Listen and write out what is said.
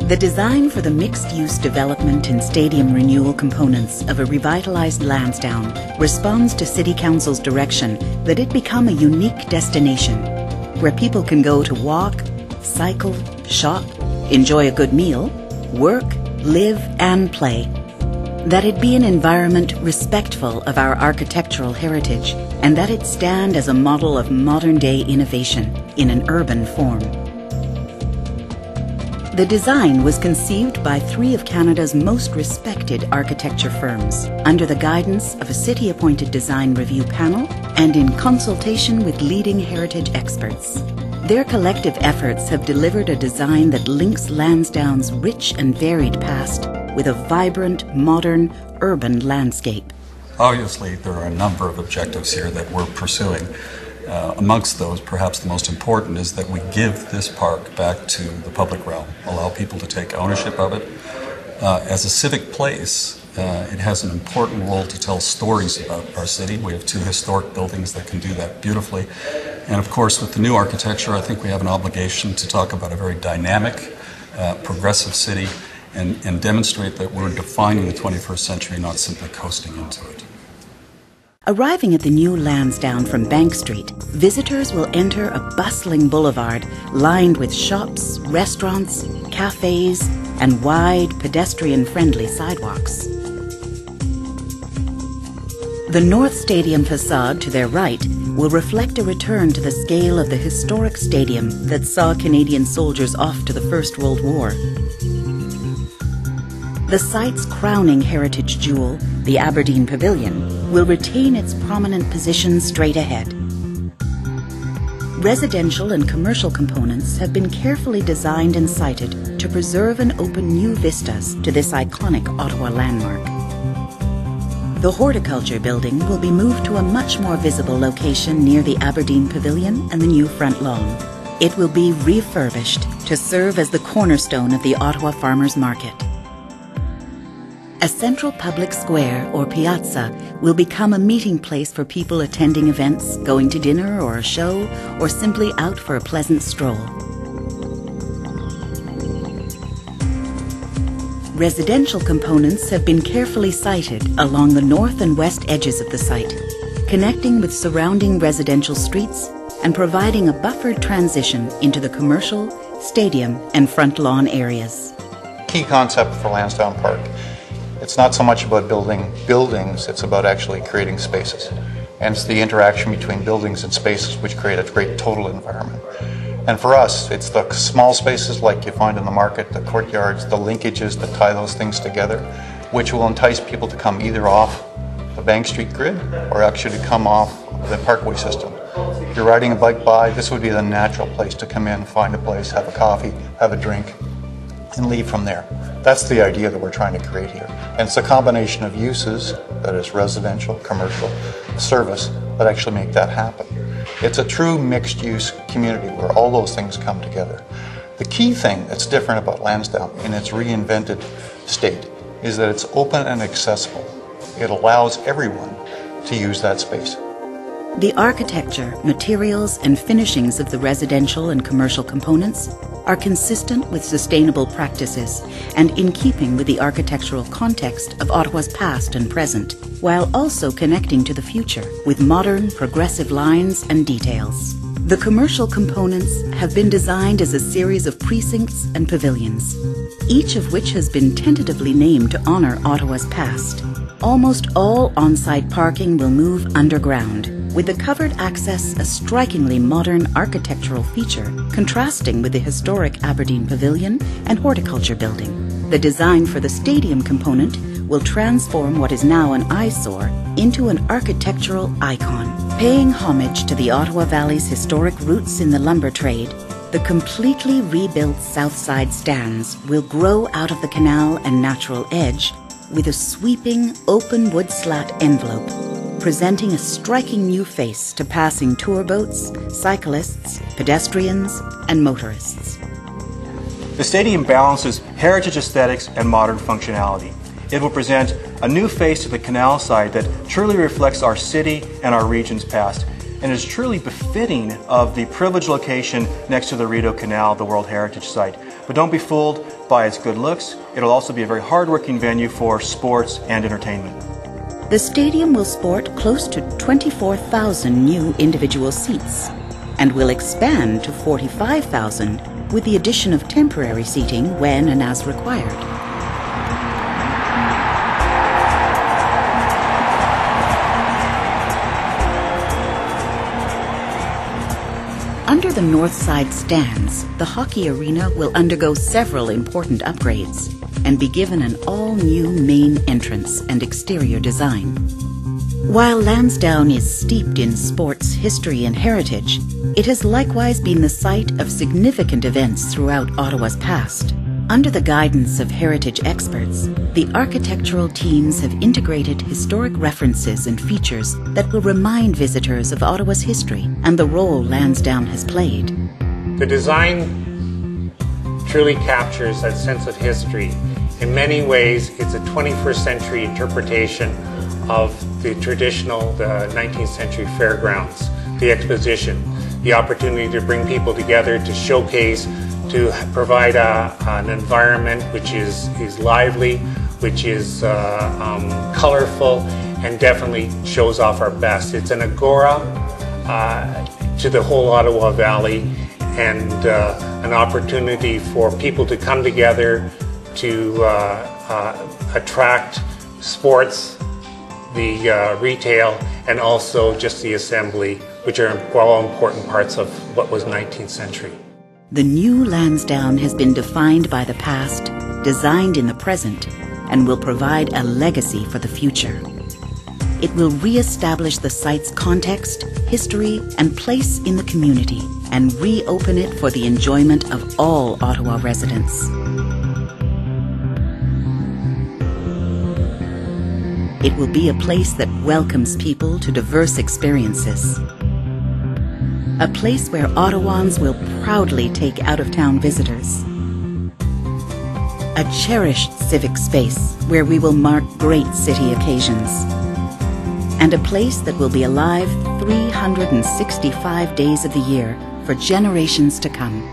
The design for the mixed-use development and stadium renewal components of a revitalized Lansdowne responds to City Council's direction that it become a unique destination where people can go to walk, cycle, shop, enjoy a good meal, work, live and play. That it be an environment respectful of our architectural heritage, and that it stand as a model of modern-day innovation in an urban form. The design was conceived by 3 of Canada's most respected architecture firms under the guidance of a city-appointed design review panel and in consultation with leading heritage experts. Their collective efforts have delivered a design that links Lansdowne's rich and varied past with a vibrant, modern, urban landscape. Obviously, there are a number of objectives here that we're pursuing. Amongst those, perhaps the most important is that we give this park back to the public realm, allow people to take ownership of it. As a civic place, it has an important role to tell stories about our city. We have 2 historic buildings that can do that beautifully. And of course, with the new architecture, I think we have an obligation to talk about a very dynamic, progressive city and demonstrate that we're defining the 21st century, not simply coasting into it. Arriving at the new Lansdowne from Bank Street, visitors will enter a bustling boulevard lined with shops, restaurants, cafes, and wide, pedestrian-friendly sidewalks. The North Stadium facade to their right will reflect a return to the scale of the historic stadium that saw Canadian soldiers off to the First World War. The site's crowning heritage jewel, the Aberdeen Pavilion, will retain its prominent position straight ahead. Residential and commercial components have been carefully designed and sited to preserve and open new vistas to this iconic Ottawa landmark. The horticulture building will be moved to a much more visible location near the Aberdeen Pavilion and the new front lawn. It will be refurbished to serve as the cornerstone of the Ottawa Farmers Market. A central public square or piazza will become a meeting place for people attending events, going to dinner or a show, or simply out for a pleasant stroll. Residential components have been carefully sited along the north and west edges of the site, connecting with surrounding residential streets and providing a buffered transition into the commercial, stadium, and front lawn areas. Key concept for Lansdowne Park. It's not so much about building buildings, it's about actually creating spaces. And it's the interaction between buildings and spaces which create a great total environment. And for us, it's the small spaces like you find in the market, the courtyards, the linkages that tie those things together, which will entice people to come either off the Bank Street grid or actually to come off the Parkway system. If you're riding a bike by, this would be the natural place to come in, find a place, have a coffee, have a drink, and leave from there. That's the idea that we're trying to create here. And it's a combination of uses, that is residential, commercial, service, that actually make that happen. It's a true mixed-use community where all those things come together. The key thing that's different about Lansdowne in its reinvented state is that it's open and accessible. It allows everyone to use that space. The architecture, materials, and finishings of the residential and commercial components are consistent with sustainable practices and in keeping with the architectural context of Ottawa's past and present, while also connecting to the future with modern, progressive lines and details. The commercial components have been designed as a series of precincts and pavilions, each of which has been tentatively named to honor Ottawa's past. Almost all on-site parking will move underground, with the covered access a strikingly modern architectural feature contrasting with the historic Aberdeen Pavilion and horticulture building. The design for the stadium component will transform what is now an eyesore into an architectural icon. Paying homage to the Ottawa Valley's historic roots in the lumber trade, the completely rebuilt South Side stands will grow out of the canal and natural edge with a sweeping open wood slat envelope, presenting a striking new face to passing tour boats, cyclists, pedestrians, and motorists. The stadium balances heritage aesthetics and modern functionality. It will present a new face to the canal side that truly reflects our city and our region's past, and is truly befitting of the privileged location next to the Rideau Canal, the World Heritage Site. But don't be fooled, by its good looks, it'll also be a very hardworking venue for sports and entertainment. The stadium will sport close to 24,000 new individual seats and will expand to 45,000 with the addition of temporary seating when and as required. Under the north side stands, the hockey arena will undergo several important upgrades and be given an all-new main entrance and exterior design. While Lansdowne is steeped in sports, history, and heritage, it has likewise been the site of significant events throughout Ottawa's past. Under the guidance of heritage experts, the architectural teams have integrated historic references and features that will remind visitors of Ottawa's history and the role Lansdowne has played. The design truly captures that sense of history. In many ways, it's a 21st century interpretation of the traditional, the 19th century fairgrounds, the exposition, the opportunity to bring people together to showcase, to provide an environment which is lively, which is colorful, and definitely shows off our best. It's an agora to the whole Ottawa Valley, and an opportunity for people to come together to attract sports, the retail, and also just the assembly, which are all important parts of what was 19th century. The new Lansdowne has been defined by the past, designed in the present, and will provide a legacy for the future. It will re-establish the site's context, history, and place in the community, and reopen it for the enjoyment of all Ottawa residents. It will be a place that welcomes people to diverse experiences. A place where Ottawans will proudly take out-of-town visitors. A cherished civic space where we will mark great city occasions. And a place that will be alive 365 days of the year for generations to come.